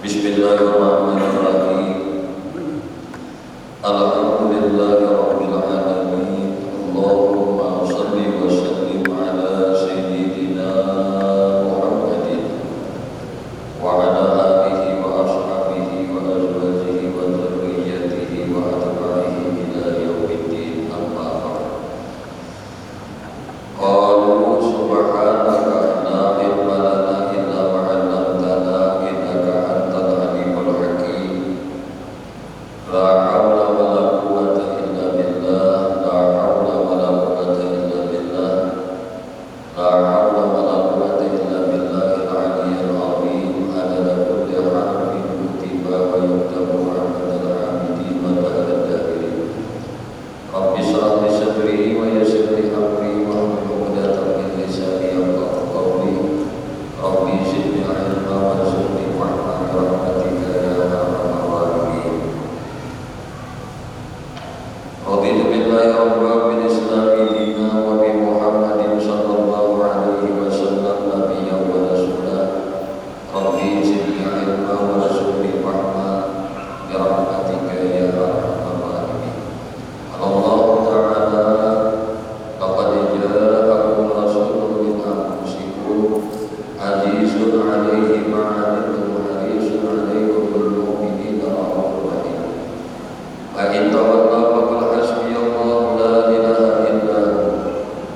Bismillahirrahmanirrahim. Alhamdulillahirabbil alamin. Allahumma shalli wa sallim ala sayyidina Muhammadin wa ala alihi wa ashabihi wa azwajihi wa dzurriyyatihi wa atba'ihi ila yaumiddin. Amma ba'd. Qalu subhanaka la ilma lana illa ma 'allamtana innaka antal alimul hakim. La haula wa la quwwata illa billah. La haula wa la quwwata illa billah. La haula wa la quwwata illa billahil aliyyil azim. Adada kulli harfin kutiba wa yuktabu 'adadal 'abidin wa ba'dal dahirin. Rabbi shrah li sadri wa yassir li amri wahlul 'uqdatam min lisani yafqahu qawli. Rabbi zidni 'ilma warzuqni fahma bi rahmatika ya arhamar rahimin. Raditu billahi rabban bil islami dinan wa bi Muhammadin sallallahu alaihi wasallam nabiyyan wa rasulah. Rabbi zidni 'ilma warzuqni fahma bi rahmatika ya arhamar rahimin. Allah Ta'ala laqad ja'akum rasulun min anfusikum azizun 'alaihi ma 'anittum harisun 'alaikum bil mu'minina ra'ufur rahim. Wa in tawallaw faqul hasbiyallahu la ilaha illa hu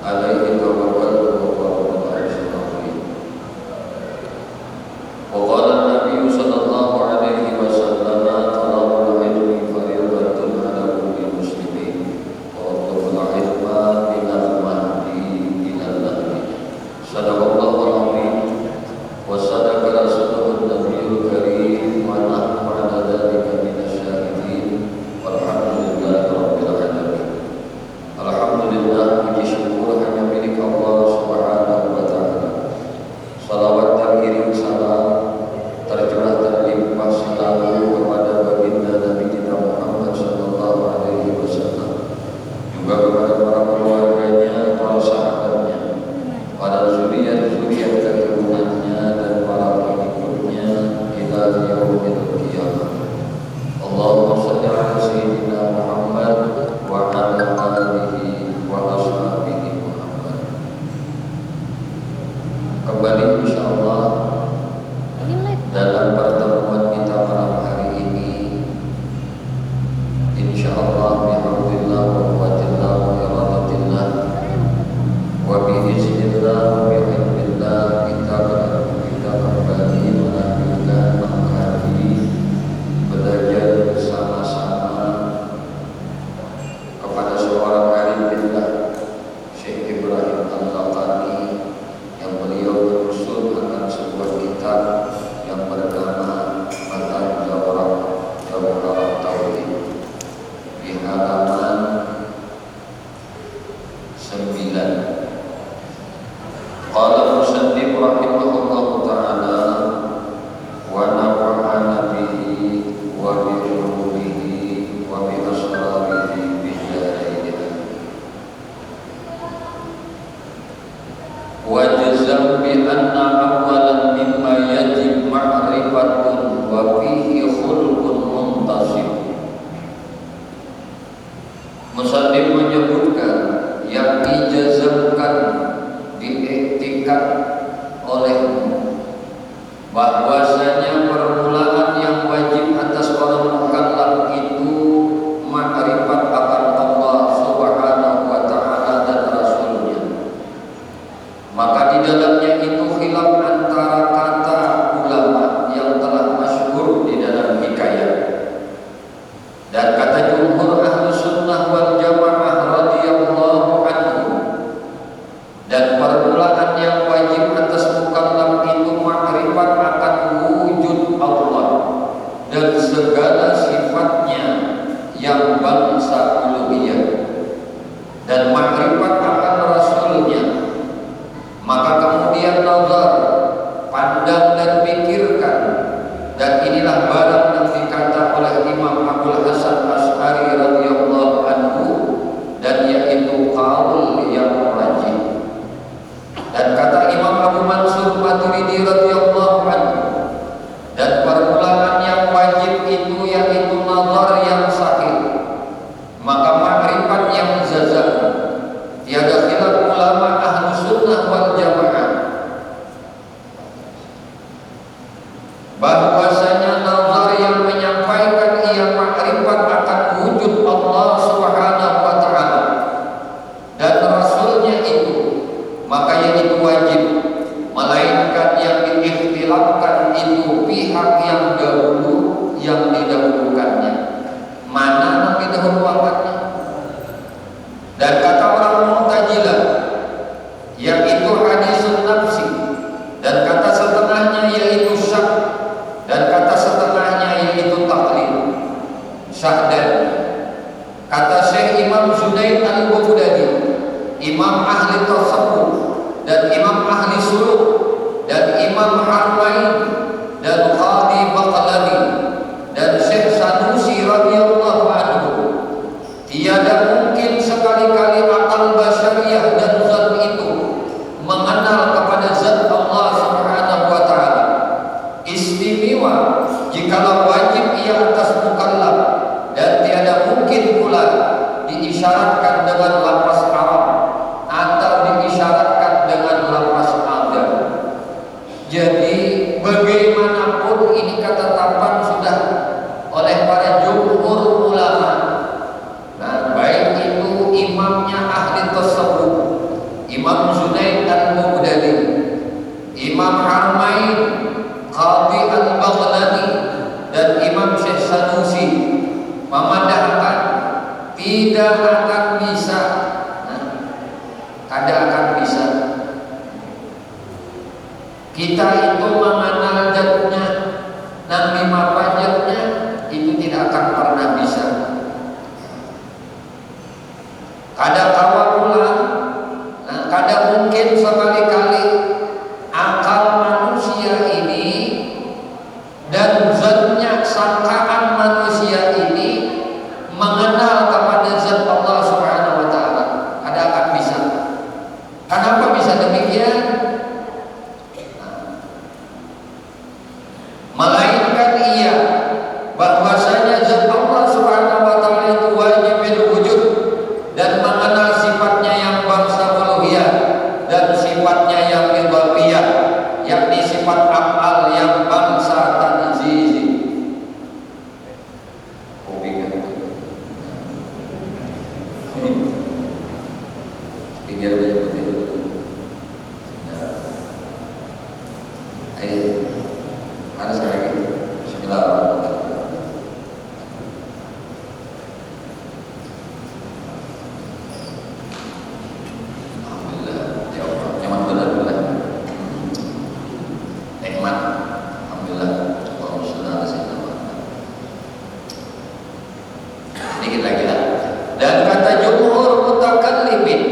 'alaihi tawakkaltu wa huwa rabbul 'arsyil 'azim. Wa qala an-nabiy sallallahu alaihi wasallam talabul ilmi fariidatun 'ala kulli muslimin wa talabul 'ilma minal mahdi ilal lahdi. Sadaqallahul 'azim wa sadaqa rasuluhun nabiyyul karim wa nahnu 'ala dzalika minasyahidin walhamdulillahi rabbil alamin. Alhamdulillah, puji syukur hanya milik Allah Subhanahu wa taala. Salawat dan kirim salam tercurah terlimpah selalu kepada baginda Nabi kita Muhammad sallallahu alaihi wasallam, juga kepada para keluarganya, para sahabatnya, para zuriat-zuriat keturunannya dan para pengikutnya ila yaumil qiyamah. Allahumma shalli ala sayyidina Muhammad wa ala alihi wa ashabihi Muhammad. Kembali insyaallah dalam pertemuan kita malam hari ini, insyaallah bihamdillah wa quwwatillah wa iradatillah wa biiznillah wa bihamdillah kita kembali melanjutkan mengkaji belajar bersama-sama kepada seorang alim billah, Syekh Ibrahim Al-Laqani, yang beliau berusul akan sebuah kitab yang bernama Matan Jawharat Tauhid di halaman 9. Qala musannif rahimahullahu ta'ala wa nafa'ana bihi wa bi ulumihi wa bi asrarihi bi jarihi wa jazam bi anna awwalan mimma yajib ma'rifatun wa fihi khulqun muntasib. Musannif menyebutkan yang dijazamkan, diiktikad olehmu bahwasanya permulaan yang wajib atas orang mukallaf itu ma'rifat akan Allah Subhanahu wa ta'ala dan Rasulnya. Maka di dalamnya itu khilaf antara kata ulama yang telah masyhur di dalam hikayat dan kata jumhur ahlu sunnah wal jamaah radhiyallahu anhu. Dan permulaan yang wajib atas mukallaf itu ma'rifat akan wujud Allah dan segala sifatnya yang bangsa uluhiyah, dan ma'rifat akan Rasulnya. Maka kemudian nazar, pandang dan pikirkan, dan inilah barang yang dikata oleh Imam Abdul Hasan Asy'ari radhiyallahu anhu, dan yaitu qaul yang rajih. Dan kata Imam Abu Mansur Maturidi radhiyallahu anhu, dan permulaan bahwasanya nazar yang menyampaikan ia makrifat akan wujud Allah Subhanahu wa taala dan rasulnya itu, maka yang itu wajib, melainkan yang diikhtilafkan itu pihak yang dahulu yang didahulukannya. Mana yang didahulukannya? Dan kata orang Mu'tazilah yaitu hadisun nafsi, dan kata setengahnya yaitu syak, dan kata setengahnya yaitu taklid. Syak dan kata Syekh Imam Junaid al-Baghdadi, imam ahli tasawuf dan imam ahli suluk dan imam Harmain dan Qadi Baghdadi dan Syekh Sanusi radhiyallahu anhu, tiada mungkin sekali-kali akal basyariah dan zat itu mengenal kepada zat Allah Subhanahu wa taala. Istimewa jikalau wajib ia atas mukallaf, dan tiada mungkin pula diisyaratkan dengan lafaz Arab atau diisyaratkan dengan lafaz Adam. Jadi bagaimanapun ini ketetapan sudah oleh para jumhur ulama. Nah, baik itu imamnya ahli tasawuf, Imam Junaid al-Baghdadi, Imam Harmain, Qadi al-Baghdadi, dan Imam Syekh Sanusi, memandangkan tidak akan bisa, tidak akan bisa kita itu mengenal zatnya, nabi mapajatnya, itu tidak akan pernah bisa. Kadang kala pula, kadang mungkin sekali-kali akal manusia ini dan zatnya, sangkaan manusia ini mengenal kepada zat Allah Subhanahu wa taala. Ada akan bisa. Kenapa bisa demikian? Melainkan ia bahwasanya zat Allah Subhanahu wa taala itu wajib wujud dan mengenal sifatnya yang bangsa uluhiyah dan sifatnya yang idhafiyah, yakni sifat af'al yang bangsa tanzizi. Pinggir menyebut itu. Ayo, ada sekali lagi. Bismillahirrahmanirrahim. Alhamdulillah, ya Allah, nyaman benar-benar. Nikmat, alhamdulillah. Allahumma shalli ala sayyidina Muhammad. Sedikit lagi lah. Dan kata jumhur mutakallimin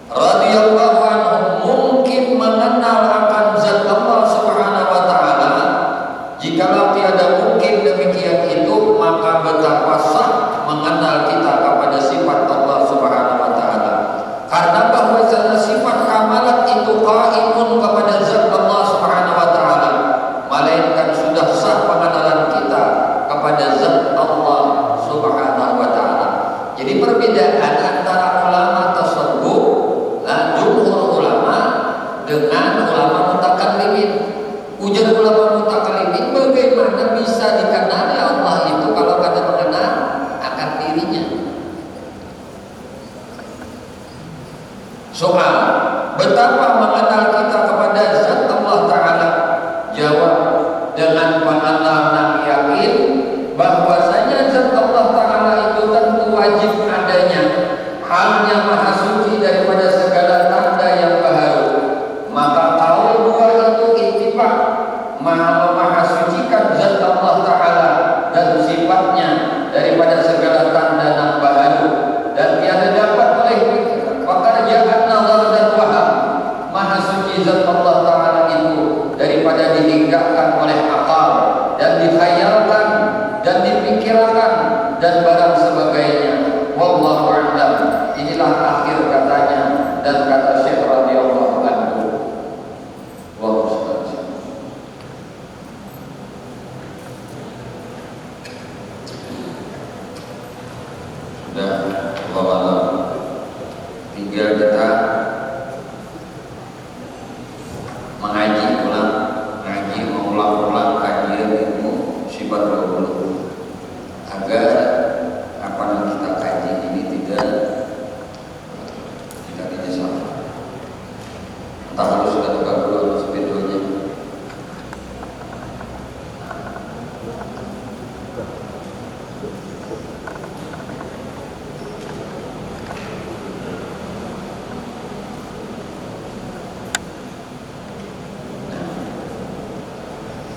radhiyallahu anhum, mungkin mengenal akan zat Allah Subhanahu wa taala. Jikalau tiada mungkin demikian itu, maka betapa sah mengenal kita kepada sifat Allah Subhanahu wa taala. Karena bahwasanya sifat kamalat itu qaimun kepada zat Allah Subhanahu wa taala, melainkan sudah sah pengenalan kita kepada zat Allah Subhanahu wa taala. Jadi perbedaan antara ulama tasawuf dan jumhur ulama dengan ulama mutakallimin. Ujar ulama mutakallimin, bagaimana bisa dikenali Allah itu kalau kada mengenal akan dirinya? Soal betapa mengenal kita kepada zat Allah taala? Jawab dengan pengenal yang yakin bahwasanya zat Allah taala itu tentu wajib adanya, hanya maha suci daripada segala tanda yang baharu. Maka kalau dua itu ittifaq, maha sucikan zat Allah taala dan sifatnya daripada segala tanda yang baharu, dan tiada dapat oleh pekerjaan nazar dan waham. Maha suci zat Allah taala itu daripada dihinggapkan oleh akal dan dikhayalkan dan dipikirkan dan barang sebagainya. Wallahu a'lam. Inilah akhir katanya dan kata Syekh radhiyallahu anhu. Sudah malam 3 kita mengaji ulang, ngaji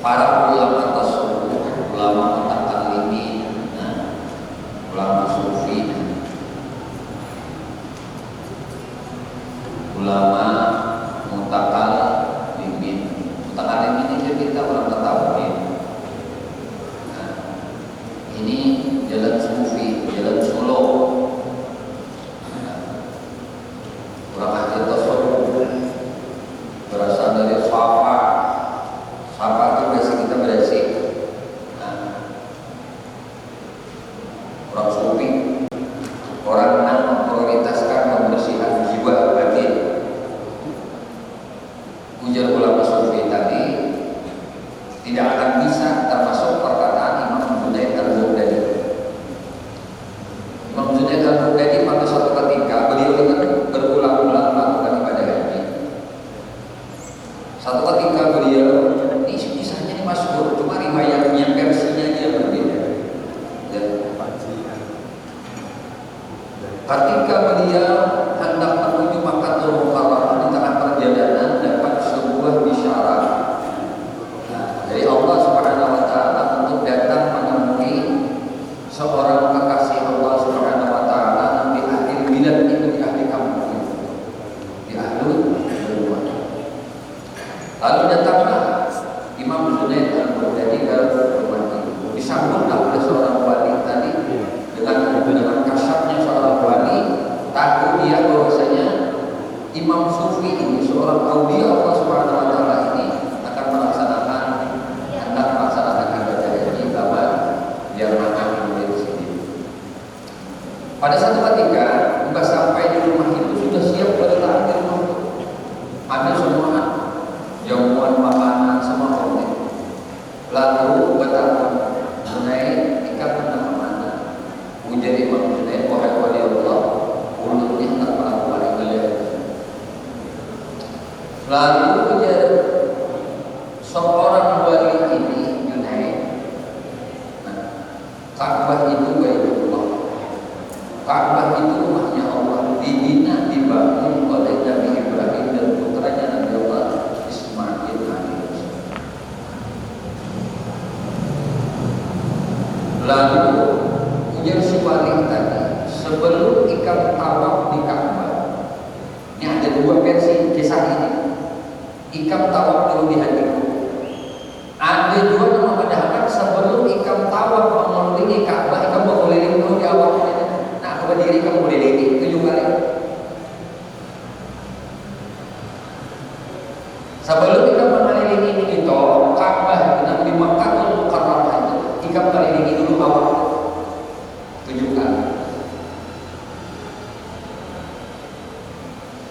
para ulama tasawuf, ulama mutakallimin, ulama sufi, ulama mutakallimin. Mutakallimin itu kita orang tasawuf. Ini jalan sufi, jalan solo. Orang ahli tasawuf berasal dari safa. Safa itu biasa kita bersih. Orang sufi, orang yang memprioritaskan membersihkan jiwa batin. Ujar ulama sufi tadi tidak akan bisa termasuk perkataan Imam Junaid al-Baghdadi. Imam Junaid al-Baghdadi pada suatu ketika beliau itu berulang-ulang melakukan ibadah haji. Satu ketika beliau, ini kisahnya ini masyhur, cuma riwayatnya versinya dia berbeda. Ya. Ketika beliau hendak menuju Makkahul Mukarramah, di tengah perjalanan dapat sebuah isyarat dari Allah Subhanahu wa taala untuk datang menemui seorang kekasih Allah Subhanahu wa taala di akhir bilad itu, di akhir kampung itu, di akhir rumah. Lalu datanglah Imam Junaid al-Baghdadi ke rumah itu, disambutlah oleh seorang wali tadi dengan kasarnya seorang wali. Tahu dia bahwasanya Imam Sufi ini, seorang aulia Allah Subhanahu wa taala ini akan hendak melaksanakan ibadah haji lama biar makan di sini. Pada satu ketika sudah sampai di rumah itu, sudah siap berlatih di rumah itu. Ada semua jamuan makanan semua komplit. Lalu bertanya Junaid, ikat nama mana? Ujar Imam Junaid, wahai wali Allah, mulutnya tak melakukan ibadah. Lalu ujar seorang wali ini Junaid, Ka'bah itu Baitullah. Ka'bah itu rumahnya Allah, dibina dibangun oleh Nabi Ibrahim dan putranya Nabi Allah Ismail alaihissalam. Lalu ujar si wali tadi, sebelum ikat tawaf di Ka'bah, ini ada dua versi kisah ini. Ikat tawaf dulu di hatiku. Ada juga yang memandangkan sebelum ikat tawaf mengelilingi Ka'bah, ikat mengelilingi dulu di awal. Nah, aku berdiri kamu mengelilingi 7 kali. Sebelum kita mengelilingi itu Ka'bah yang di Makkahul Mukarramah itu, ikat mengelilingi dulu awal 7 kali.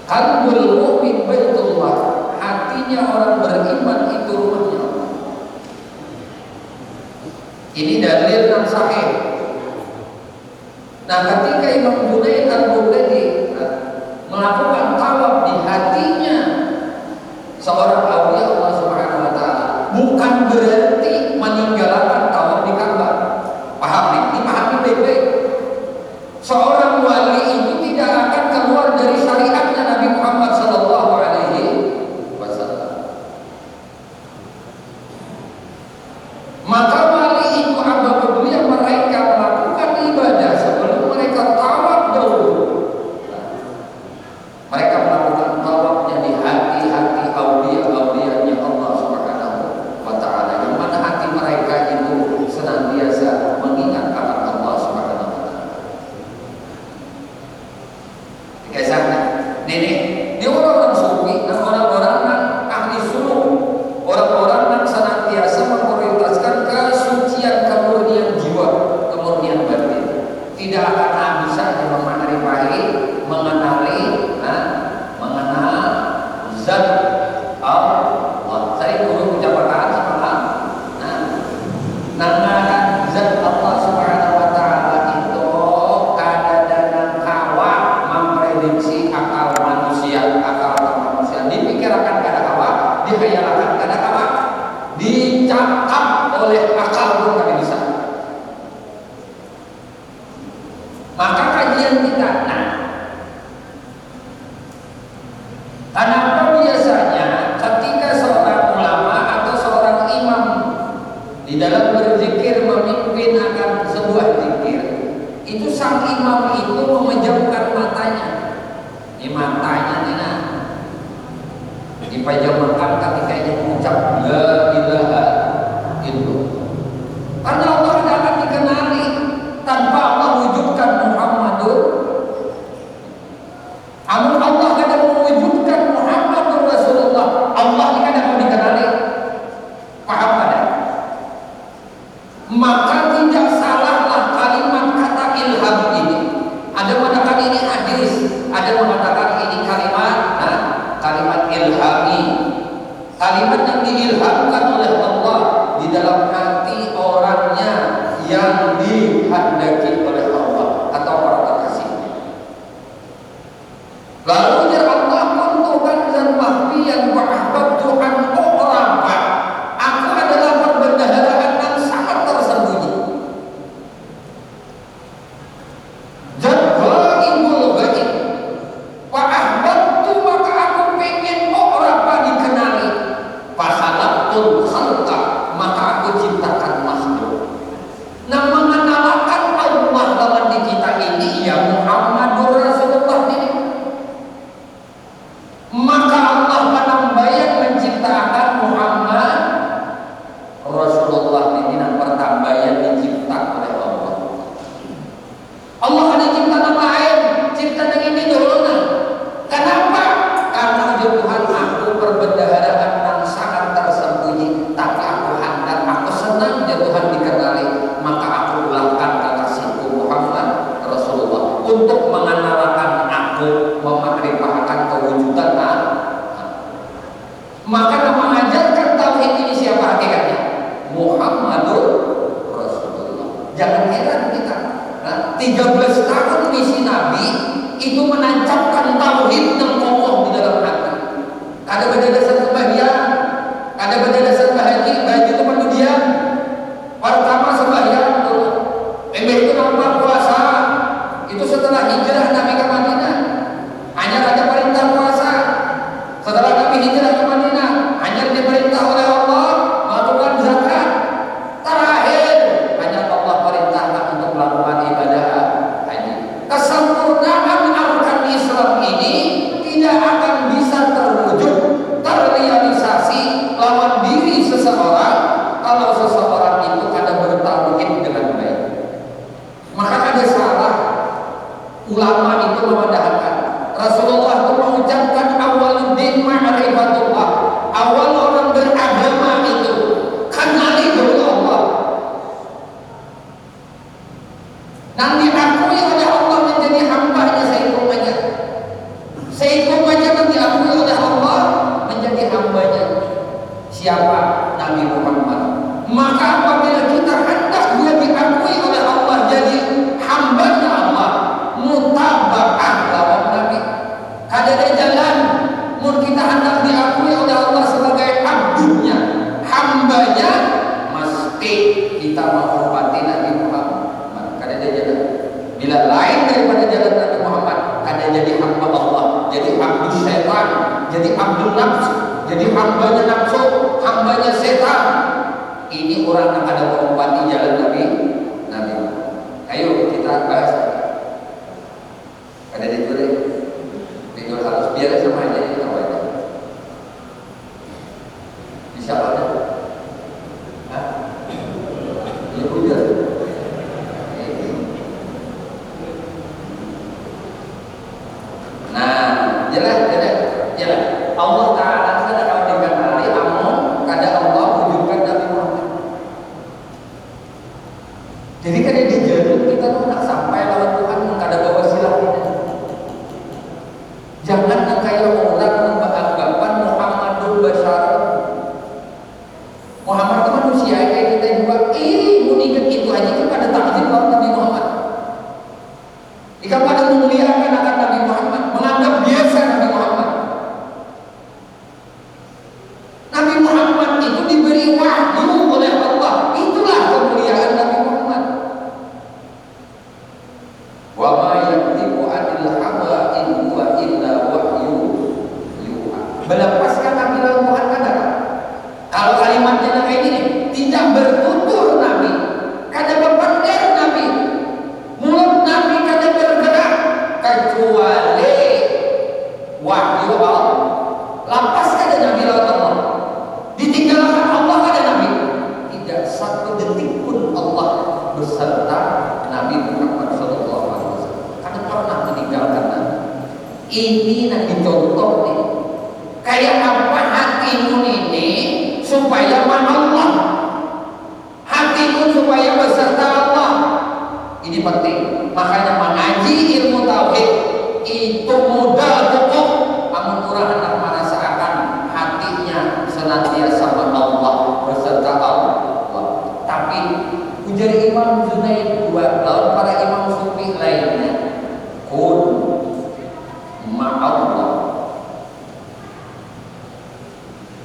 Qalbul mu'min Baitullah, hatinya orang beriman itu rumahnya Allah. Ini dalil yang sahih. Nah, ketika Imam Junaid al-Baghdadi melakukan tawaf di hatinya seorang aulia Allah Subhanahu wa taala, bukan berarti meninggalkan tawaf di Ka'bah. Paham nih? Ini pahami baik-baik. Seorang wali itu tidak akan keluar dari syariatnya Nabi Muhammad sallallahu alaihi wasallam. Maka wali itu apabila mereka melakukan ibadah sebelum mereka tawaf dahulu, mereka melakukan tawafnya di hati-hati aulia-aulianya Allah Subhanahu wa taala, yang mana hati mereka itu senantiasa mengingat akan Allah Subhanahu wa taala. Kisahnya ini dia orang-orang sufi dan orang-orang yang ahli suluk, orang-orang yang senantiasa memprioritaskan kesucian, kemurnian jiwa, kemurnian batin. Tidak akan habis saja mengenal zat Allah. Saya guru ucapan semalam. Nah, zat Allah Subhanahu wa taala itu kadang-kadang kawa memprediksi akal manusia, dipikirkan kada kawa, dihayalkan kada kawa, dicakap oleh akal pun kada bisa. Maka kajian kita, kenapa biasanya ketika seorang ulama atau seorang imam dipajamakan ketika ini mengucap la ilaha illallah. Karena Allah tidak akan dikenali tanpa Allah wujudkan Muhammadur. Amun Allah kadang mewujudkan Muhammadur Rasulullah, Allah ini kadang mau dikenali. Paham ada? Maka tidak salahlah kalimat kata ilham ini. Ada mengatakan ini hadis, ada mengatakan ini kalimat, kalimat ilhami. Kalimat yang diilhamkan oleh Allah di dalam hati orangnya yang dihendaki oleh Allah atau para kekasihnya. Lalu ya Allah kuntukan dan mahfiyan wa ahbabtu an uqrafa. Aku adalah perbendaharaan yang sangat tersembunyi. Jadwaibul ghaib. Wa ahbabtu maka aku pengen uqrafa dikenali. Fahalaqtul khalqa maka aku ciptakan makhluk. Nah, mengenalkan Allah lawan di kita ini ya Muhammadur Rasulullah ini. Maka Allah penambahan menciptakan Muhammad Rasulullah ini dan pertambahan dicipta oleh Allah. Allah ada cipta nama lain, cipta yang ini dulu. Kenapa? Karena Tuhan aku perbendaharaan yang sangat tersembunyi, tapi aku hendak, aku senang ya Tuhan dikenali, maka aku ulangkan kekasihku Muhammad Rasulullah untuk mengenalkan aku, memakrifahkan kewujudan maka mengajarkan tauhid ini siapa hakikatnya? Muhammadur Rasulullah. Jangan heran kita. 13 tahun misi Nabi itu menancapkan tauhid yang kokoh di dalam hati. Ada pada dasar sembahyang, ada pada dasar haji itu kemudian pertama sembahyang dulu. Itu nampak puasa. Itu setelah hijrah Nabi ke Madinah. Hanya ada perintah puasa. Setelah Nabi hijrah ke Madinah, hanya diperintah oleh Allah melakukan zakat. Terakhir hanya Allah perintahkan untuk melakukan ibadah haji. Kesempurnaan arkan Islam ini tidak akan bisa terwujud, terrealisasi lawan diri seseorang kalau seseorang itu ada bertauhid dengan baik. Maka ada salah ulama itu memandangkan Rasulullah itu mengucapkan awaluddin ma'rifatullah. Awal orang beragama itu kenali dulu Allah. Nanti diakui oleh Allah menjadi hambanya sehitungannya. Sehitungannya nanti diakui oleh Allah menjadi hambanya. Siapa? Nabi Muhammad. Maka apabila kita hendak dia diakui oleh Allah jadi hambanya Allah, mutaba'ah lawan Nabi. Ada jalan mun kita hendak diakui oleh Allah sebagai abdunya, hambanya, mesti kita menghormati Nabi Muhammad. Kada ada jalan. Bila lain daripada jalan Nabi Muhammad, kada jadi hamba Allah, jadi abdul syaitan, jadi abdul nafsu, jadi hambanya nafsu, hambanya setan. Ini orang yang ada menghormati jalan Nabi. Ayo kita bahas. Kada ditulis. Itu harus biar sama aja kita baca. Bisa ada? Hah? Ya udah. Nah, jelas. Allah Ta'ala sudah kalau dikenali amun kada Allah wujudkan Nabi Muhammad. Jadi kada dijaluk kita tuh nak sampai lawan Tuhan kada bawa silah ini. Jangan kayak orang beranggapan Muhammadul Bashar. penting. Makanya mengaji ilmu tauhid itu modal pokok amun urang hendak merasakan hatinya senantiasa sama Allah beserta Allah. Tapi ujar Imam Junaid dua lawan para imam sufi lainnya, kun ma'allah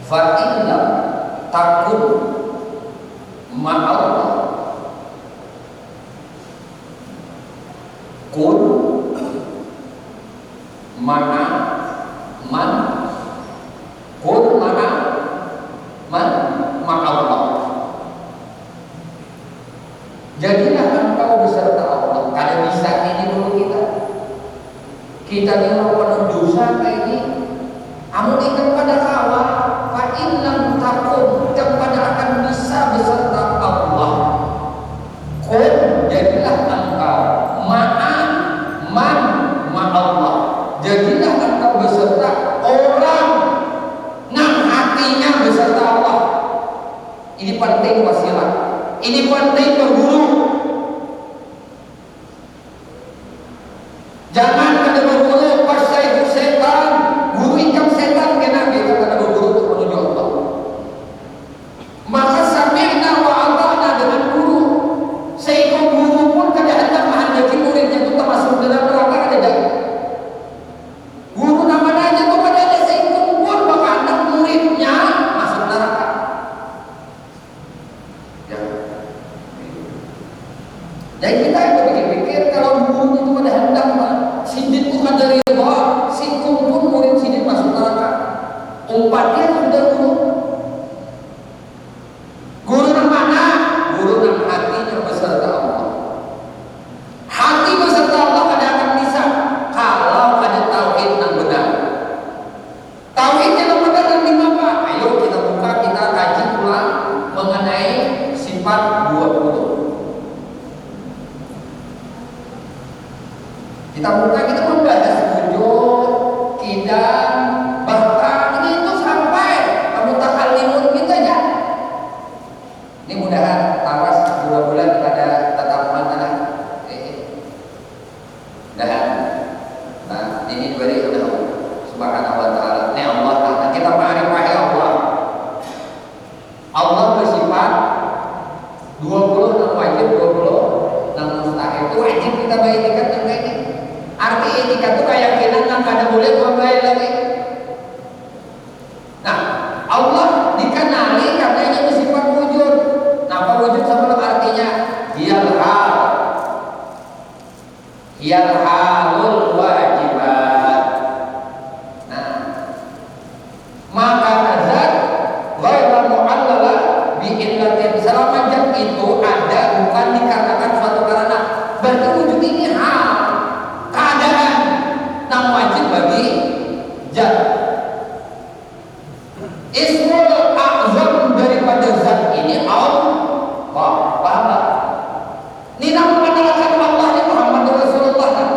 fa illam takun ma'allah kun mana man kun mana man ma'allah. Jadilah engkau beserta Allah. Kada bisa ini dulu kita ni orang penuh dosa kayak ini. Amun ikan pada kawa fa illam takum kepada akan bisa beserta Allah. Kun jadilah engkau ma'an man ma'allah. Jadilah engkau beserta orang yang hatinya beserta Allah. Ini penting wasilah. Ini penting berguru. Jangan kada berguru pas saya setan, guru ikam setan kena kita kada berguru untuk menuju Allah. Maka sami'na wa ata'na dengan guru. Seikut guru pun kada hendak menghendaki muridnya itu termasuk dalam neraka kada ada. Guru namanya itu kada ada seikut pun maka hendak muridnya masuk neraka. Ya. Dan kita yang berpikir-pikir kalau guru itu ada hendak sidit itu kan dari bawah, si kumpul murid sidit masuk neraka. Umpatnya sudah guru. Guru yang mana? Guru yang hatinya beserta Allah. Hati beserta Allah kada akan bisa kalau ada tauhid yang benar. Tauhid yang benar dan lima apa? Ayo kita buka, kita kaji pula mengenai sifat 20. Kita buka, kita membahas wujud, kidam, bahkan ini itu sampai mutakallimun kita ya. Ini mudahan tawas 2 bulan pada tatap mata lah. Mudahan. Nah, ini dari Allah Subhanahu wa taala. Ini Allah, nah, kita ma'rifah Allah. Allah bersifat 20 yang wajib, 20 yang mustahil. Itu wajib kita baikkan yang kayak ini. Arti etikat itu keyakinan yang kada boleh berbaik lagi. Nah, Allah dikenali karena ini bersifat wujud. Nah, apa wujud sebelum artinya? Hiyal halul wajibat. Nah, maka nazar ghairu mu'allala bi illatin. Selama jam itu ada bukan dikarenakan suatu karena. Berarti wujud ini hal keadaan yang wajib bagi zat. Ismul a'zam daripada zat ini Allah. Paham tak? Ini nama mengenalkan Allah ini Muhammad Rasulullah tak?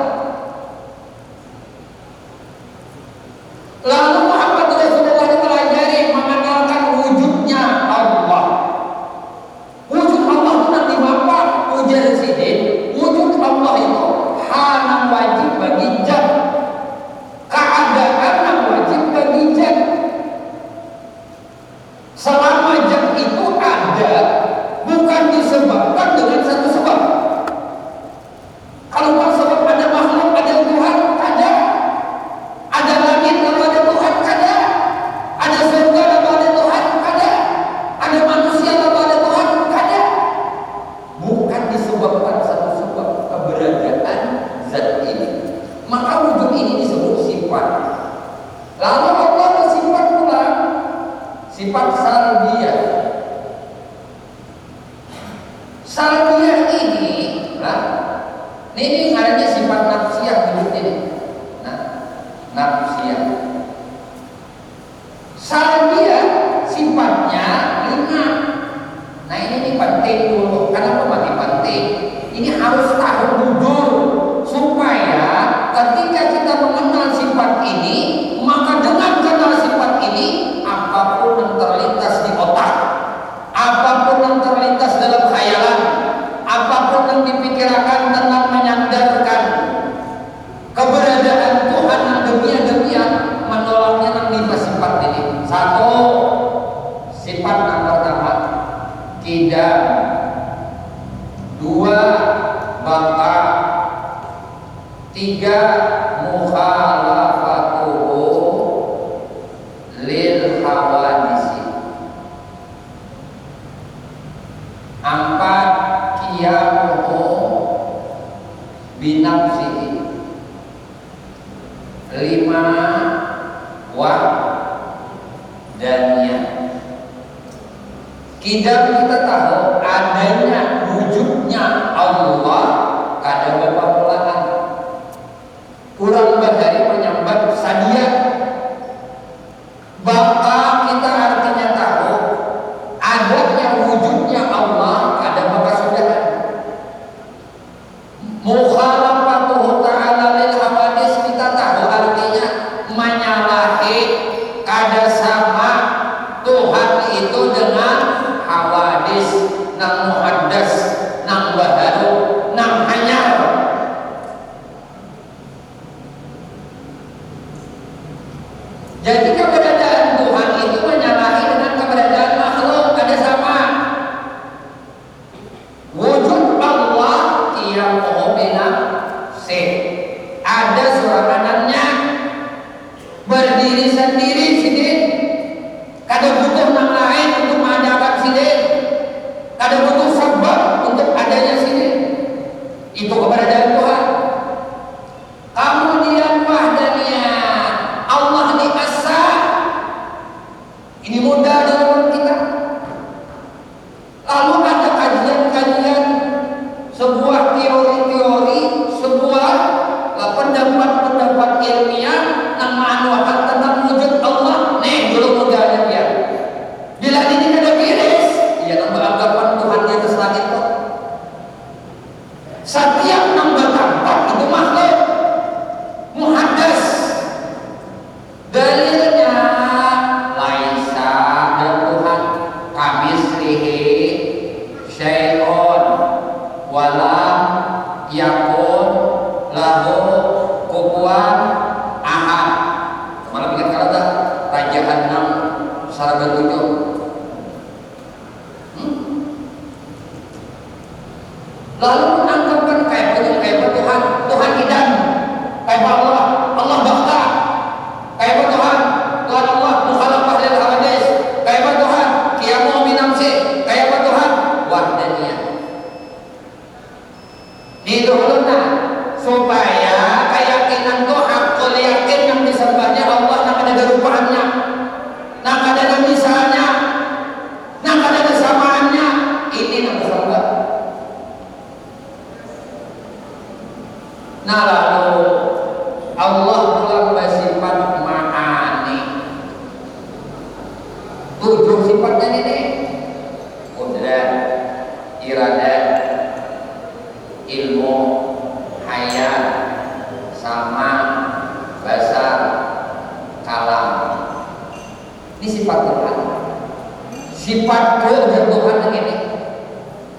Lalu Muhammad Rasulullah ini pelajari mengenalkan wujudnya Allah. Wujud Allah itu nanti apa? Ujar sidin. Wujud Allah itu hal yang wajib bagi zat, keadaan yang wajib bagi zat. Selama zat itu ada, bukan disebabkan dengan satu sebab. Kalau bukan sebab ada makhluk, ada Tuhan, ada langit lalu ada Tuhan, ada surga lalu ada Tuhan, ada manusia lalu ada Tuhan, bukan disebabkan satu sebab keberadaan zat ini. Maka wujud ini disebut sifat. Lalu Allah bersifat pula sifat salbiyah. Salbiyah ini, nah, ini adanya sifat nafsiyah wujud ini. Nah, nafsiyah. Salbiyah sifatnya 5. Nah, ini penting dulu. Kenapa mati penting? Ini harus tahu jujur supaya ketika kita mengenal sifat ini, maka dengan kenal sifat ini, apapun yang terlintas di otak, apapun yang terlintas dalam khayalan, apapun yang dipikirkan tentang wahdaniyah. Kita tahu adanya wujudnya Allah kada bepamulaan. Kurang bahari menyambat sadia. Baka kita artinya tahu adanya wujudnya Allah kada bakasudahan. Mukhalafatuhu ta'ala lil hawadis, kita tahu artinya menyalahi kada sama Tuhan itu dengan hawadis, nang muhaddas, nang baharu, nang hanyar. Jadi keberadaan Tuhan itu menyalahi dengan keberadaan makhluk, ada sama. Wujud Allah tiyamuhu binafsi, ada sorangannya, berdiri sendiri sidin, kada butuh nang lain untuk mengadakan sidin, kada butuh sebab untuk adanya sidin. Itu keberadaan Tuhan. Kemudian wahdaniyah, Allah di asa. Ini mudah dalam kita. Lalu ada kajian-kajian, sebuah teori-teori, sebuah pendapat-pendapat ilmiah yang menganuakan tentang wujud Allah. Nih dulu mudahnya dia. Bila ini ada beres, dia nambah anggapan Tuhan di atas langit kok. Setiap nambah tampak itu makhluk muhaddas. Dalilnya laisa dan Tuhan kamislihi syai'un walam yakun lahu kufuwan ahad. Malah bikin kalata rajaan nang saraga tujuh. Lalu menangkapkan kayak Tuhan, Tuhan idan, kayak Allah, Allah bakta, kayak Tuhan, Tuhan Allah mukhalafah lil hawadis, kayak Tuhan qiyamu binafsi, kayak Tuhan wahdaniyah. Diduluna supaya keyakinan itu hakul yakin yang disembahnya Allah yang ada rupaannya, yang ada misalnya, yang ada kesamaannya. Ini yang disembah. Nah lalu Allah pulang bersifat ma'ani. 7 sifatnya ini: qudrat, iradat, ilmu, hayat, sama, basar, kalam. Ini sifat Tuhan. Sifat Tuhan yang ini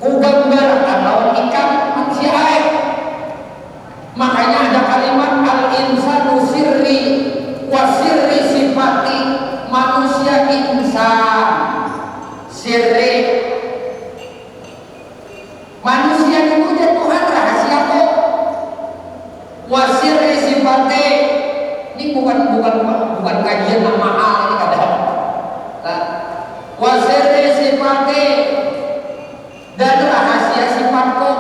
kugambarkan lawan ikan manusia air. Makanya ada kalimat al-insanu sirri wa sirri sifati, manusia insan sirri. Manusia itu dia Tuhan rahasiaku. Wa sirri sifati, ini bukan kajian yang mahal ini kadang. Wa sirri sifati, dan rahasia sifatku.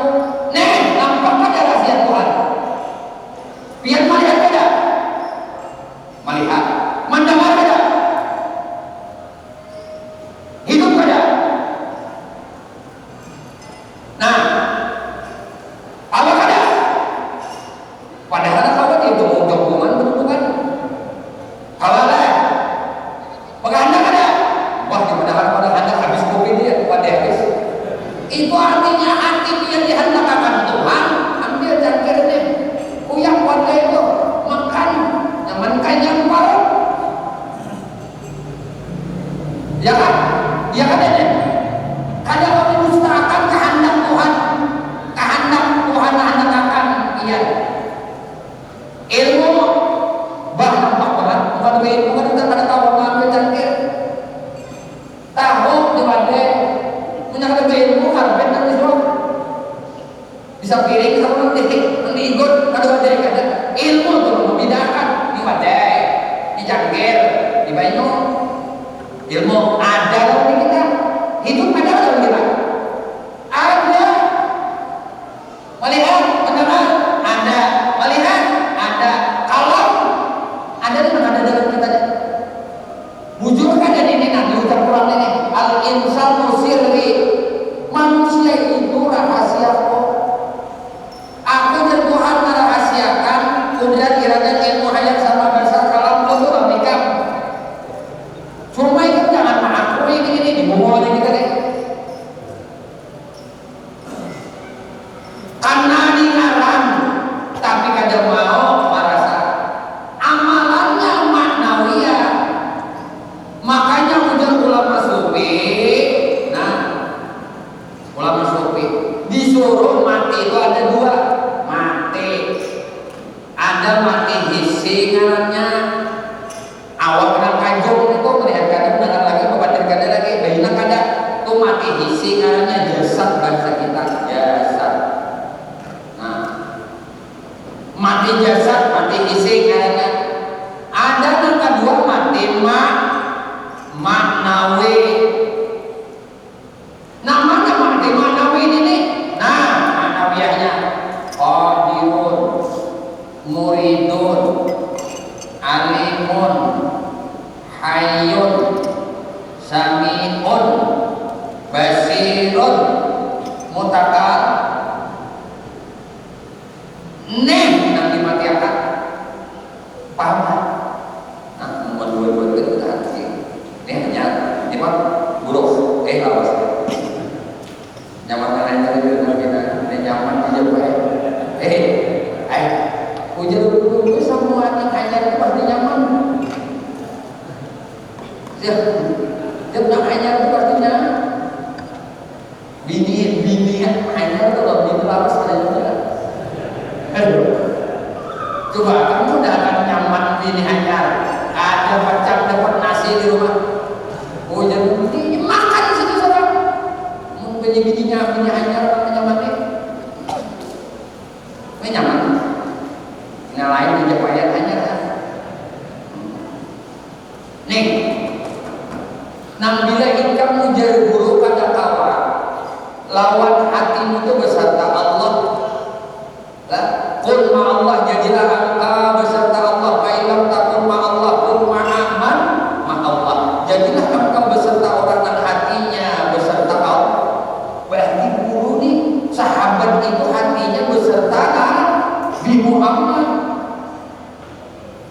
Nih, nampak ada rahasia Tuhan. Biar melihat ada, melihat, mendengar ada, hidup ada. Nah, apa ada? Padahal kawan itu mau hubungan bukan? Kalau ada, pengandak ada. Wah, di padahal anda habis kopi dia, pada habis. Itu artinya hati yang dihendakkan Tuhan, ambil jangkirnya. Yang pada itu makan, yang makan yang baru, ya kan? Ya kan ini. Kada orang mendustakan kehendak Tuhan, akan iya. Ilmu bahkan bukan ilmu kan kita pada tahu ngambil jangkir, tahu di mana punya kada ilmu kan benar nisbah. Bisa piring sama nanti ikut kalau dari kada ilmu tuh membedakan di wadai, di jangkir, di banyu. Ilmu ada dalam kita, hidup ada dalam kita. Ada melihat, mendengar, ada melihat, ada kalau ada di mana dalam kita. Wujud kan ada ini. ma'nawi. Nama-nama di ma'nawi ini nih. Nah, ma'nawiyahnya qadirun, muridun, alimun, hayyun, sami'un, basirun, mutakal. Nih nanti mati akan paham. Nah, membuat dua-dua itu kita hati. Ini hanya ini pak buruk. Awas. Nyaman kan aja di rumah kita. Ini nyaman aja baik. Ujar dulu semua anak ajar itu pasti nyaman. Siap nak ajar itu pasti nyaman. Bini ajar itu loh, bini lawas aja. Coba kamu udah akan nyaman bini ajar. Ada macam dapat nasi di rumah. Ujar bini makan di situ saja. Mungkin bininya ajar nyaman nih. Ini nyaman. Yang lain di Japayat aja. Nih, nang bila ingkang mujar guru pada kawa, lawan hatimu itu beserta Allah. Qul ma'allah, jadilah engkau beserta Allah. Fa'ilam takun ma'allah, qul ma'aman ma'allah. Jadilah engkau beserta orang yang hatinya beserta Allah. Berarti guru nih, sahabat itu hatinya beserta Nabi Muhammad.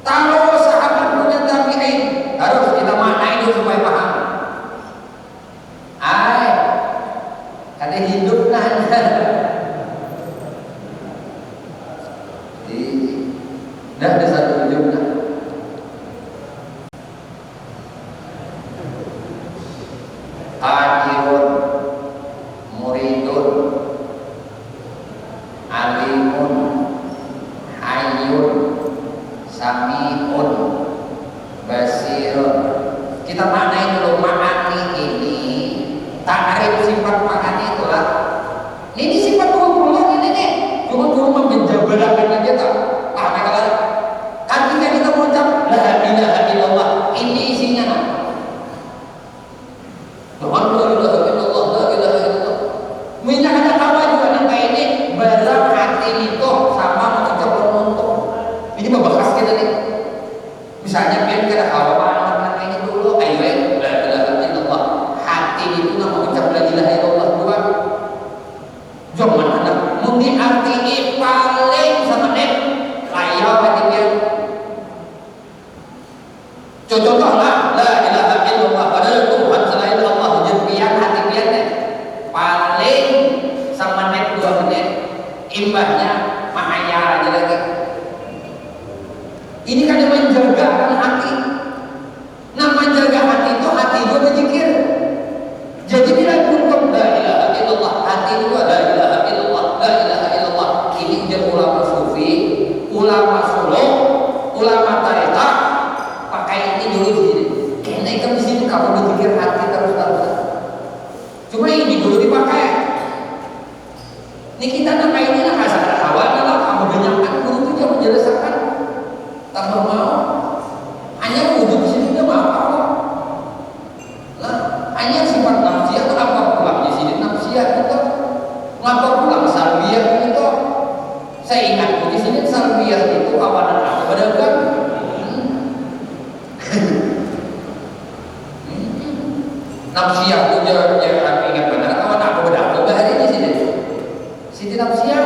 Taruh sahabat punya tabi'in, harus kita maknai itu supaya paham. Ada hidup nanya. Dah ada satu hidupnya. Qadirun, muridun, alimun, hayyun, sami'un, basirun. Kita maknai dulu ma'ani ini. Ta'rif sifat ma'ani itulah. Ini sifat Allah ini nih. Cuma menjabarkan aja tak. Ketika kita mengucap la ilaha illallah, ini isinya nah. La ilaha illallah, la ilaha illallah. Minyak ada kawa juga nang kayak ini barang hati itu sama mengucap penonton. Ini membahas kita nih. Misalnya biar kita kawa nang kayak ini dulu, ayo la ilaha illallah. Hati itu nang mengucap la ilaha illallah dua. Jangan ada mungkin arti paling sama nek layak hati dia. Contohlah la ilaha illallah, padahal Tuhan selain Allah jempian hati biarnya paling sama menit 2 menit imbahnya mahayar aja lagi. Ini kan yang menjagakan hati. Nah, menjaga hati itu hati juga berzikir. Jadi bila kuntum la ilaha illallah, hati itu la ilaha illallah, la ilaha illallah. Ini ujar ulama sufi, ulama suluk, ulama tarekat. Pakai ini dulu di sini. Kayaknya ikan di sini kamu berzikir hati terus-terusan. Cuma ini dulu dipakai. Ini kita pakai ini lah kasar hawa lah. Kamu banyakkan guru itu dia menjelaskan. Tambah mau. Hanya wujud di sini dia mau apa? Lah, hanya sifat nafsiyah kenapa pulang di sini nafsiyah itu? Ngapa pulang salbiyah itu? Saya ingat di sini salbiyah itu kawanan apa? Padahal nafsiyah itu jangan ingat benar kawan aku berdakwah bahari di sini. Siti nafsiyah.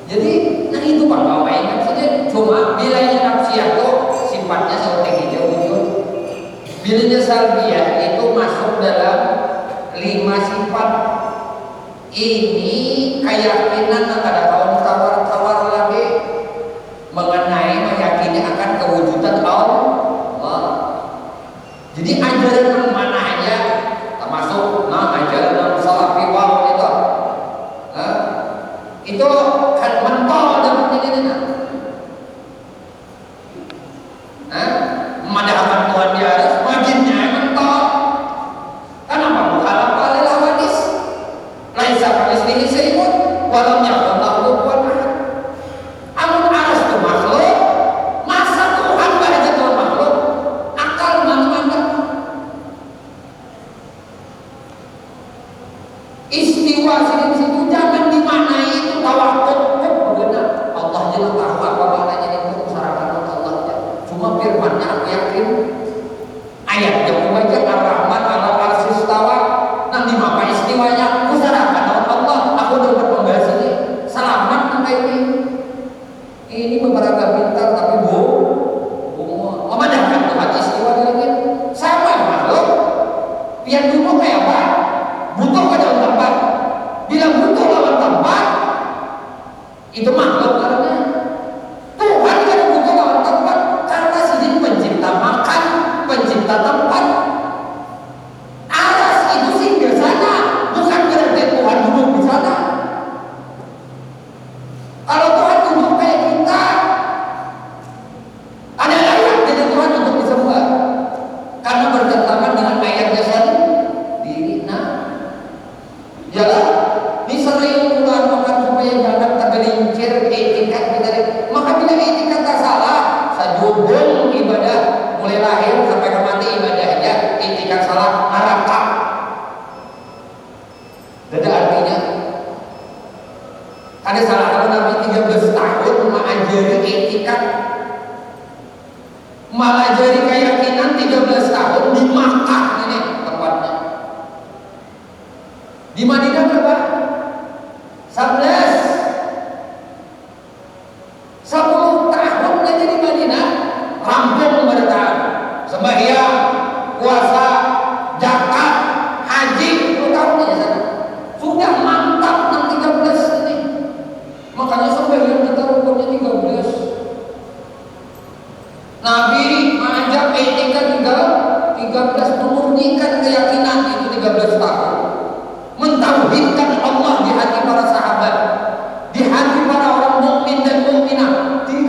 Jadi nah itu Pak kau ingat saja. Cuma bilanya nafsiyah itu sifatnya seperti hijau wujud. Bilanya salbiyah itu masuk dalam 5 sifat. Ini keyakinan yang ada kawan tawar-tawar lagi mengenai meyakini akan kewujudan Allah. Jadi ajaran yang mana aja termasuk ajaran yang salafi wal itu kan mentol dalam ini memadahkan Tuhan di atas makinnya mentol. Kenapa mukhalafah lil hawadis? Laisa kamitslihi syai'un wa lam yakun lahu kufuwan ahad. Amun aras itu makhluk, masa Tuhan bahasa Tuhan makhluk? Akal manusia situasi di situ jangan dimaknai itu tawakal. Bagaimana Allah jelas tahu apa maknanya itu masyarakat Allah. Cuma firman-Nya aku yakin ayat yang membaca Ar-Rahman ala arsis tawa nanti apa istiwanya masyarakat Allah. Aku dapat membahas ini selamat sampai ini beberapa pintar tapi memadamkan Tuhan istiwa di langit sama makhluk biar dulu kayak apa butuh ke dalam tempat bila butuh lawan tempat itu makhluk karena Tuhan kan butuh lawan tempat karena sini pencipta makan pencipta tempat aras itu singgah sana bukan berarti Tuhan duduk di sana. Kalau Tuhan duduk kayak kita ada layak jadi Tuhan untuk disembah karena bertentangan dengan ayatnya sendiri. Nah, jalan ini sering ulang makan supaya jangan tergelincir etikat kita. Maka bila etikat tak salah, sajubung ibadah mulai lahir sampai ke mati ibadahnya etikat salah neraka. Ada artinya ada salah satu Nabi 13 tahun mengajari etikat malah jadi keyakinan 13 tahun di Makkah ini tempatnya. Di Madinah berapa? 11 10 tahun aja di Madinah rampung bertahan sembahyang, puasa, zakat, haji 10 tahun aja sana. Sudah mantap 13 ini. Makanya sembahyang kita rukunnya 13. Nabi mengajak etikat juga 13 memurnikan keyakinan itu 13 tahun mentauhidkan Allah di hati para sahabat di hati para orang mukmin dan mukminah 13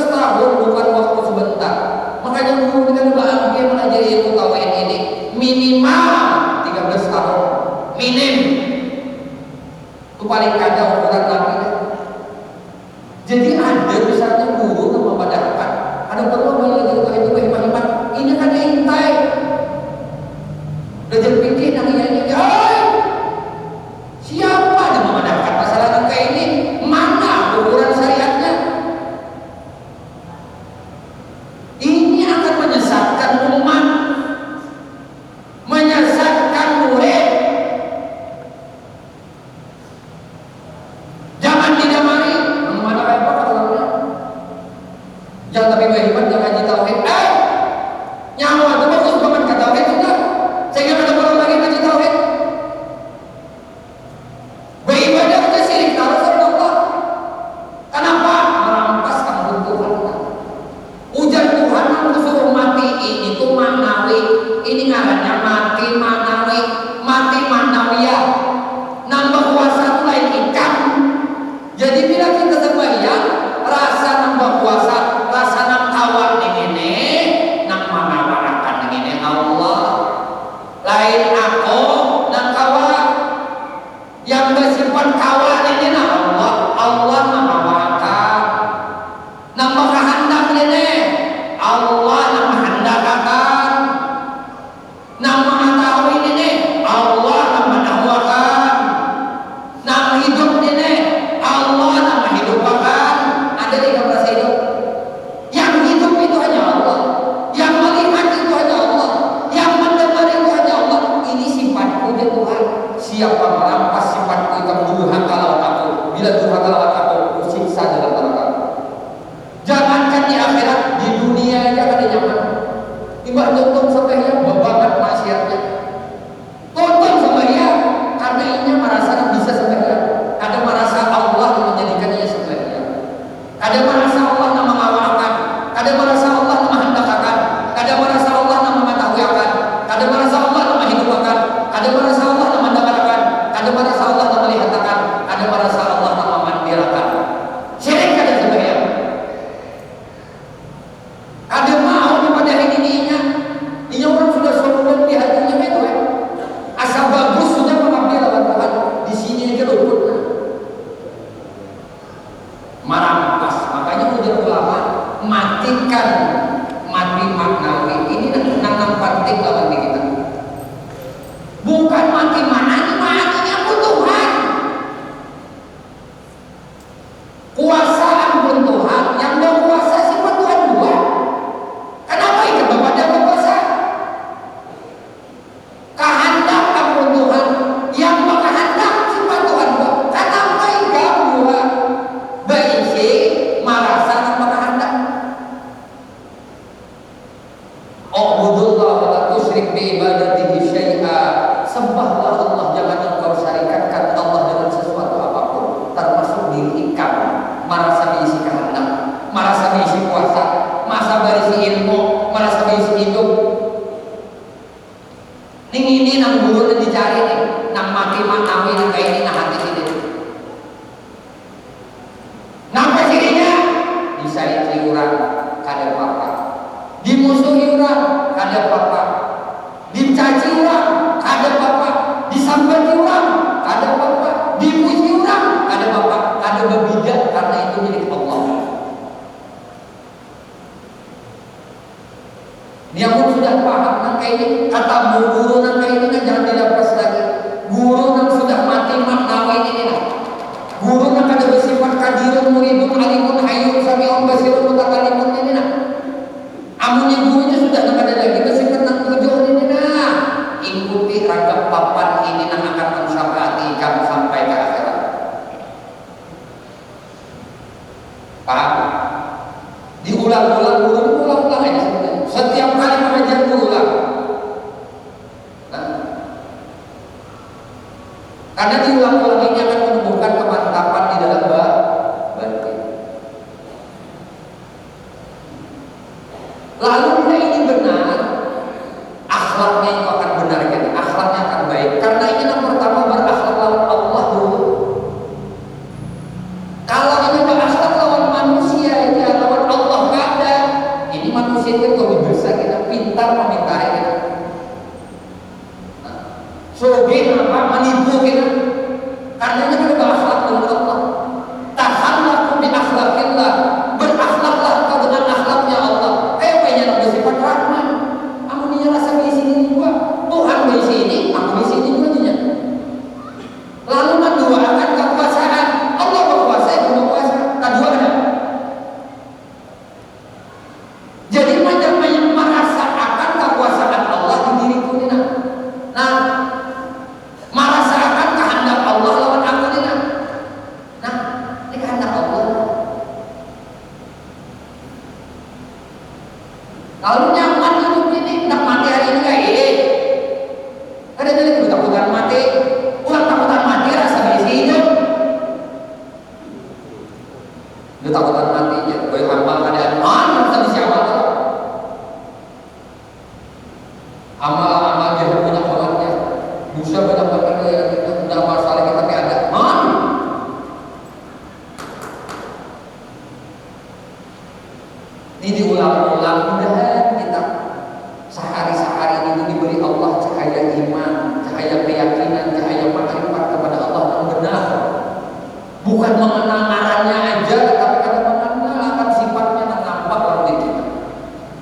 tahun bukan waktu sebentar. Makanya guru kita juga dia mengajari ilmu tauhid ini minimal 13 tahun minim itu paling kacau ukuran Nabi. Jadi ada misalnya guru yang memadamkan ada perlu lagi itu hemat-hemat ini kan intai udah jadi pikir namanya siapa yang memadamkan masalah kayak ini mana ukuran syariatnya ini akan menyesatkan umat menyesatkan murid. Jangan didamai mana repot kalau jangan tapi hebat jangan ngaji tauhid nyawa itu bagus banget ke tauhid sudah sehingga ada orang ibadatihi syai'a, sembahlah Allah, jangan engkau syarikatkan Allah dengan sesuatu apapun, termasuk diri kamu. Marasa diisi kehendak, marasa diisi puasa, masa berisi ilmu, marasa diisi hidup. Ini nang guru dicari nih, nang mati manawi nang kayak ini nang hati ini. Nampak cirinya disari triuran kada apa-apa, dimusuhi orang kada apa-apa, dicaci orang kada apa-apa, disambati orang kada apa-apa, dipuji orang kada apa-apa, kada berbeda karena itu milik Allah. Dia pun sudah paham nang kayak ini, kata guru nang kayak ini kan jangan dilepas lagi. Guru nang sudah mati maknawi ini lah. Guru nang kada bersifat kadirun muridun alimun hayyun sami'un basirun mutakalimun ini nah. Amunnya gurunya sudah nang kada lagi bersifat nang tujuan ini nah. Ikuti ragam papan ini nang akan mensyafaati kamu sampai ke akhirat. Paham? Diulang-ulang guru, ulang-ulang aja sebenarnya. Setiap kali mengajar berulang. Nah, karena diulang-ulang ini akan menumbuhkan kemantapan di dalam batin. Lalu bila ini benar, akhlaknya itu akan benar kan? Akhlaknya akan baik. Karena ini yang pertama berakhlak lawan Allah dulu. Kalau ini berakhlak lawan manusia, ya lawan Allah kada. Ini manusia itu lebih besar kita, pintar memintari kita. Soge apa menipu kita. Karena ini kita berakhlak dengan Allah. Tahanlah bi akhlakillah. Berakhlaklah kau dengan akhlaknya Allah. Kayak pengen bersifat rahman. Aku dia rasa di sini juga. Tuhan di sini, aku di sini juga dia. Lalu mendoakan kekuasaan. Allah berkuasa, aku berkuasa. Kedua ada. Jadi macam yang merasakan kekuasaan Allah di diriku ini. Nah, merasakan kehendak Allah lawan aku ini. Nah, ini kehendak Allah. Kalau nyaman hidup ini, nak mati hari ini kayak ini. Ada jadi ketakutan mati, ulang takutan mati rasa berisi hidup. Ketakutan mati aja, boleh amal keadaan mana tadi siapa tu? Amal-amal jahat banyak bangetnya, dosa banyak banget yang kita tidak masalah kita tapi ada mana? Ini diulang-ulang mudah kita sehari-sehari itu diberi Allah cahaya iman, cahaya keyakinan, cahaya makrifat kepada Allah yang benar. Bukan mengenal ngarannya aja, tapi kada mengenal akan sifatnya yang nampak dalam diri kita.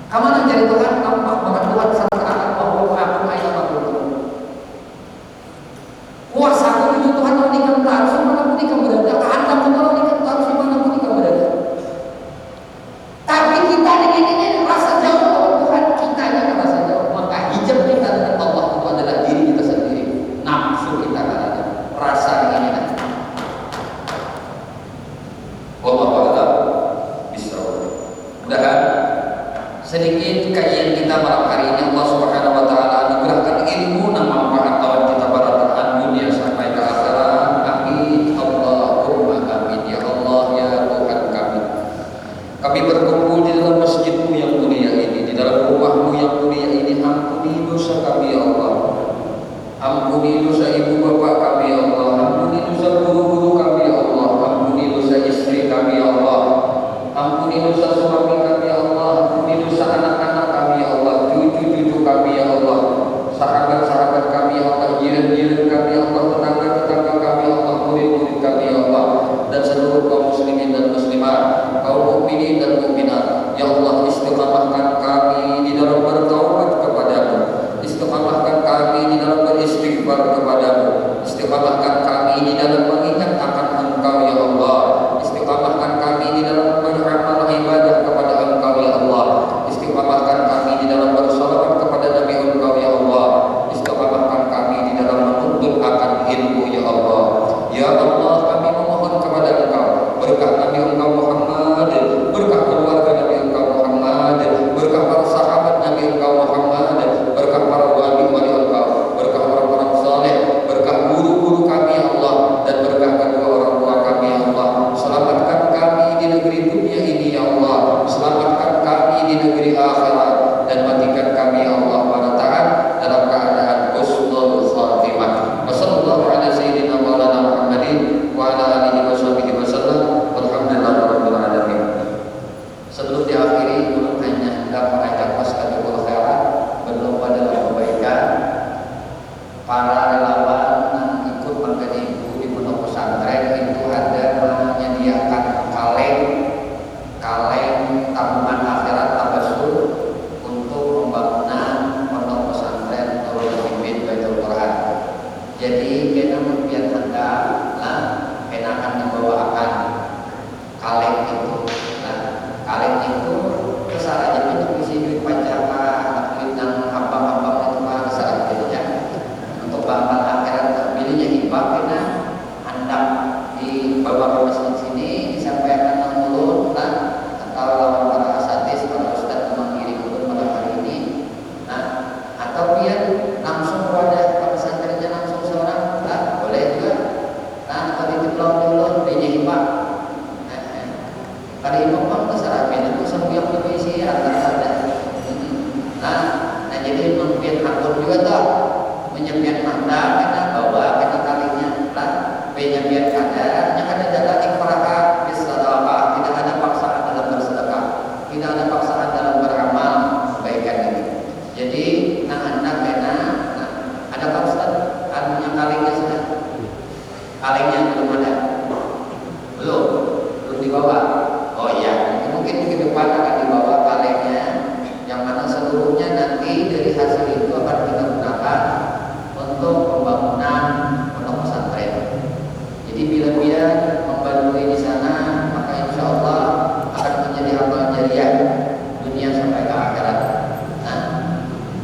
Kamu nak jadi Tuhan, nampak bahwa Tuhan seakan-akan bahwa aku ayat makhluk. Kuasa aku itu Tuhan yang dikembang, semanapun ikam berada, kehendak Allah dikembang, semanapun ikam berada. Tapi kita ini rasa jauh dengan Tuhan, kita ini rasa jauh. Maka hijab kita dengan Allah itu adalah diri kita sendiri, nafsu kita kan ada, rasa ini kan. Wallahu a'lam bishawab. Mudah-mudahan sedikit kajian kita malam hari ini Allah Subhanahu wa taala anugerahkan ilmu dan manfaat lawan kita baratan dunia sampai ke akhirat. Amin. Allahumma amin ya Allah ya Tuhan kami. Kami berkumpul di dalam masjid-Mu yang mulia ini, di dalam rumah-Mu yang mulia ini. Ampuni dosa kami ya Allah. Ampuni dosa ibu bapa kami ya Allah. Ampuni dosa guru-guru kami ya Allah. Ampuni dosa istri kami ya Allah. Ampuni dosa suami kami ya Allah. Ampuni dosa anak-anak kami ya Allah. Cucu-cucu kami ya Allah. Sahabat-sahabat kami ya Allah. Jiran-jiran kami ya Allah. Tetangga-tetangga kami ya Allah. Murid-murid kami ya Allah. Dan seluruh kaum muslimin dan muslimat, kaum mukminin dan mukminat. Ya Allah, istiqamahkan kami di dalam bertaubat kepadamu. Istiqamahkan kami di dalam beristighfar kepadamu. Istiqamahkan kami di dalam mengingat akan Engkau ya Allah. Istiqamahkan kami di dalam beramal ibadah kepada Engkau ya Allah. Istiqamahkan kami di dalam bersalawat kepada Nabi Engkau ya Allah. Istiqamahkan kami di dalam menuntut akan ilmu ya Allah. Ya Allah, kami memohon kepada Engkau berkah Nabi Engkau Muhammad, berkah keluarga Nabi Engkau Muhammad, berkah para sahabat Nabi Engkau Muhammad, berkah para wali Jadi kena biar anda lah, kena akan dibawakan kaleng itu. Nah, kaleng itu kesalahannya untuk isi duit pajak, duit dan abang-abang itu mah kesalahan gitu ya. Untuk bapak akhirat pilihnya hibah kena anda dibawa ke masjid sini disampaikan nang mulut lah, atau lawan para asatidz para ustadz mengirim pun pada hari ini. Nah, atau biar langsung kepada pesantrennya langsung seorang lah, boleh juga. Nah, atau dititip lawan dia hibah. Pada imam pun kesalahan itu sembiang berisi ada. Nah, jadi membiar akun juga tak menyepian mata kena bawa kena kalinya lah, menyepian kadar yang ada data ikrah bisadaqah, tidak ada paksaan dalam bersedekah, tidak ada paksaan dalam beramal kebaikan ini. Jadi anak kena ada Pak Ustaz anunya kalingnya sudah, kalingnya belum ada, belum dibawa. Oh iya, mungkin ke depan akan dibawa kalengnya, yang mana seluruhnya nanti dari hasil itu akan kita gunakan untuk pembangunan pondok pesantren. Jadi bila dia membantu di sana, maka insya Allah akan menjadi amal jariah dunia sampai ke akhirat. Nah,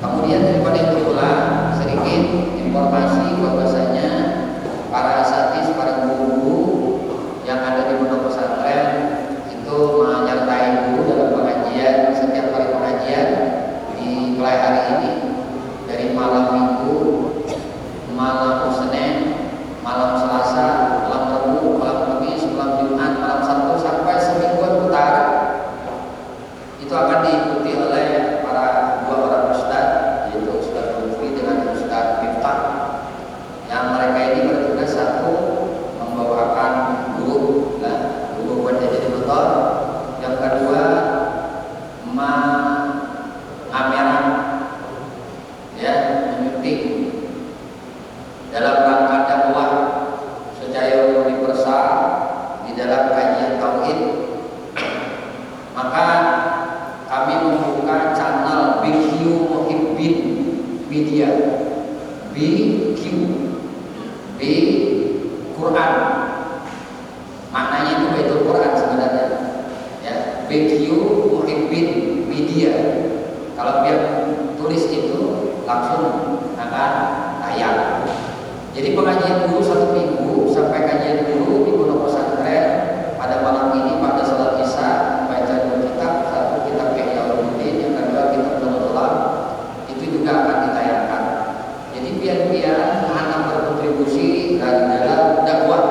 kemudian daripada itu pula sedikit informasi bahwasanya para asatidz, para guru yang ada di pondok pesantren itu menyertai guru dalam pengajian setiap hari pengajian di mulai hari ini dari malam Minggu, malam Senin, malam Selasa, malam Rabu, malam Kamis, malam Jumat, malam Sabtu sampai semingguan putar itu akan diikuti oleh para dua orang ustadz, yaitu Ustadz Lutfi dengan Ustadz Miftah, yang mereka ini bertugas satu membawakan guru buat jadi motor, yang kedua mengameran ya, menyuntik dalam rangka dakwah secara universal di dalam kajian tauhid. Maka kami membuka channel BQ Muhibbin Media, BQ B Quran, maknanya itu Baitul Quran sebenarnya ya, BQ Muhibbin Media. Kalau dia tulis itu langsung akan tayang. Jadi pengajian guru satu minggu sampai kajian guru di pondok pesantren pada malam ini pada salat Isya baca dua kitab, satu kitab Ihya Ulumuddin, yang kedua kitab Nurul itu juga akan ditayangkan. Jadi biar anak berkontribusi dari dalam dakwah,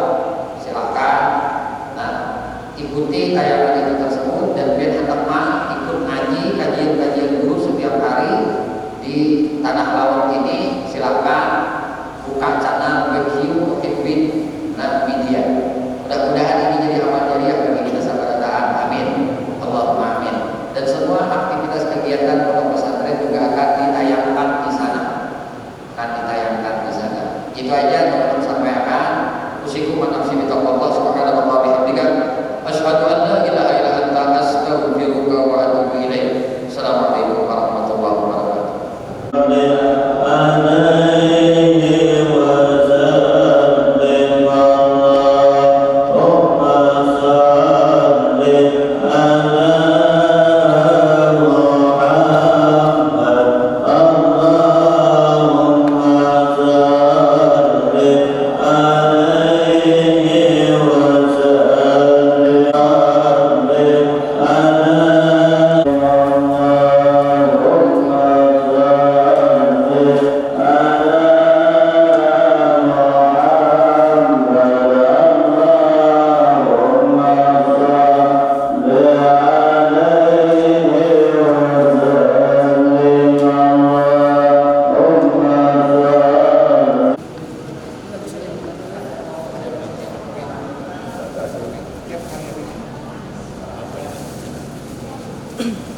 silakan ikuti tayangan itu tersebut, dan biar anak ikut ngaji kajian guru setiap hari di Tanah Lawang ini. Silakan buka channel BQ Muhibbin Media. Mudah-mudahan ini jadi amal jariah bagi kita sahabat Ta'ala. Amin. Allahumma amin. Dan semua aktivitas kegiatan pondok pesantren juga akan ditayangkan di sana. Itu aja teman-teman sampaikan. Usikum wa nafsi bi taqwallah subhanahu wa bihamdika asyhadu an la ilaha illa anta astaghfiruka wa atubu ilaik. Assalamualaikum warahmatullahi wabarakatuh. Thank you.